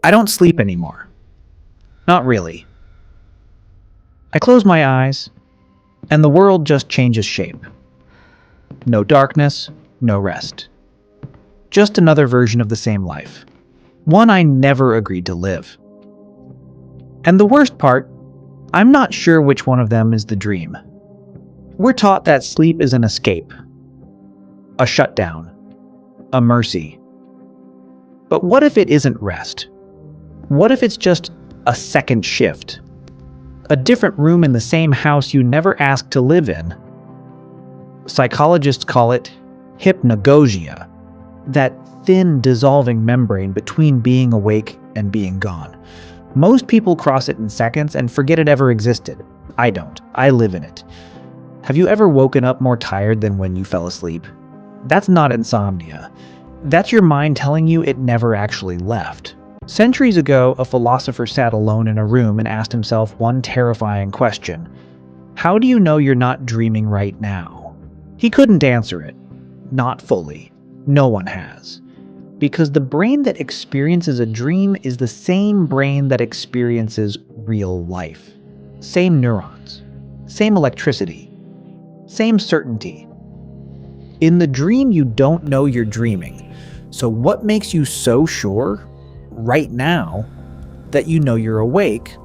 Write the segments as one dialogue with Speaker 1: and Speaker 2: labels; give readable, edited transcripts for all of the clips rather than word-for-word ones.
Speaker 1: I don't sleep anymore. Not really. I close my eyes, and the world just changes shape. No darkness, no rest. Just another version of the same life. One I never agreed to live. And the worst part, I'm not sure which one of them is the dream. We're taught that sleep is an escape, a shutdown, a mercy. But what if it isn't rest? What if it's just a second shift? A different room in the same house you never asked to live in? Psychologists call it hypnagogia, that thin dissolving membrane between being awake and being gone. Most people cross it in seconds and forget it ever existed. I don't. I live in it. Have you ever woken up more tired than when you fell asleep? That's not insomnia. That's your mind telling you it never actually left. Centuries ago, a philosopher sat alone in a room and asked himself one terrifying question. How do you know you're not dreaming right now? He couldn't answer it. Not fully. No one has. Because the brain that experiences a dream is the same brain that experiences real life. Same neurons. Same electricity. Same certainty. In the dream, you don't know you're dreaming. So what makes you so sure, right now, that you know you're awake?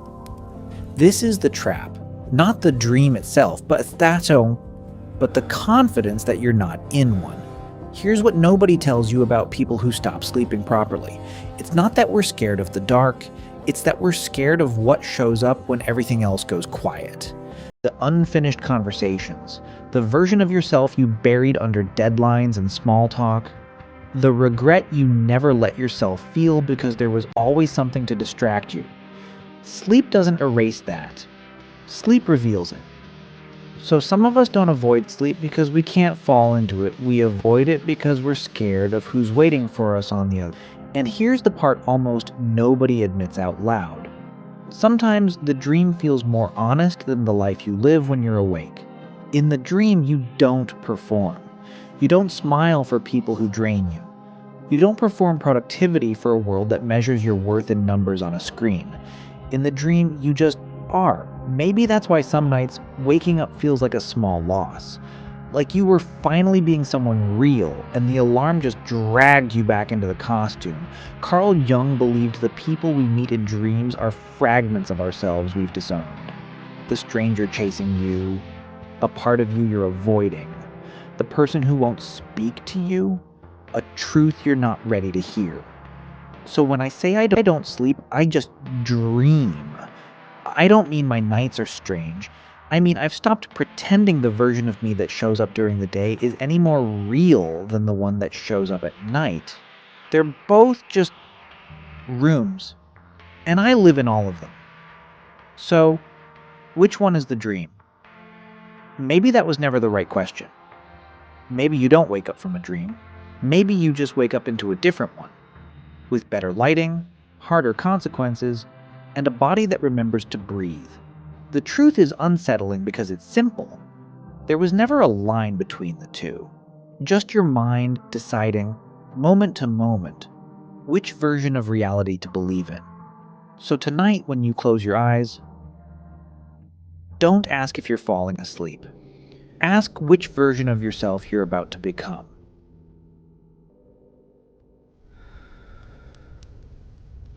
Speaker 1: This is the trap. Not the dream itself, but the confidence that you're not in one. Here's what nobody tells you about people who stop sleeping properly. It's not that we're scared of the dark, it's that we're scared of what shows up when everything else goes quiet. The unfinished conversations, the version of yourself you buried under deadlines and small talk, the regret you never let yourself feel because there was always something to distract you. Sleep doesn't erase that. Sleep reveals it. So some of us don't avoid sleep because we can't fall into it. We avoid it because we're scared of who's waiting for us on the other. And here's the part almost nobody admits out loud. Sometimes the dream feels more honest than the life you live when you're awake. In the dream, you don't perform. You don't smile for people who drain you. You don't perform productivity for a world that measures your worth in numbers on a screen. In the dream, you just are. Maybe that's why some nights waking up feels like a small loss. Like you were finally being someone real, and the alarm just dragged you back into the costume. Carl Jung believed the people we meet in dreams are fragments of ourselves we've disowned. The stranger chasing you, a part of you you're avoiding, the person who won't speak to you, a truth you're not ready to hear. So when I say I don't sleep, I just dream. I don't mean my nights are strange. I mean, I've stopped pretending the version of me that shows up during the day is any more real than the one that shows up at night. They're both just rooms, and I live in all of them. So, which one is the dream? Maybe that was never the right question. Maybe you don't wake up from a dream. Maybe you just wake up into a different one, with better lighting, harder consequences, and a body that remembers to breathe. The truth is unsettling because it's simple. There was never a line between the two. Just your mind deciding, moment to moment, which version of reality to believe in. So tonight, when you close your eyes, don't ask if you're falling asleep. Ask which version of yourself you're about to become.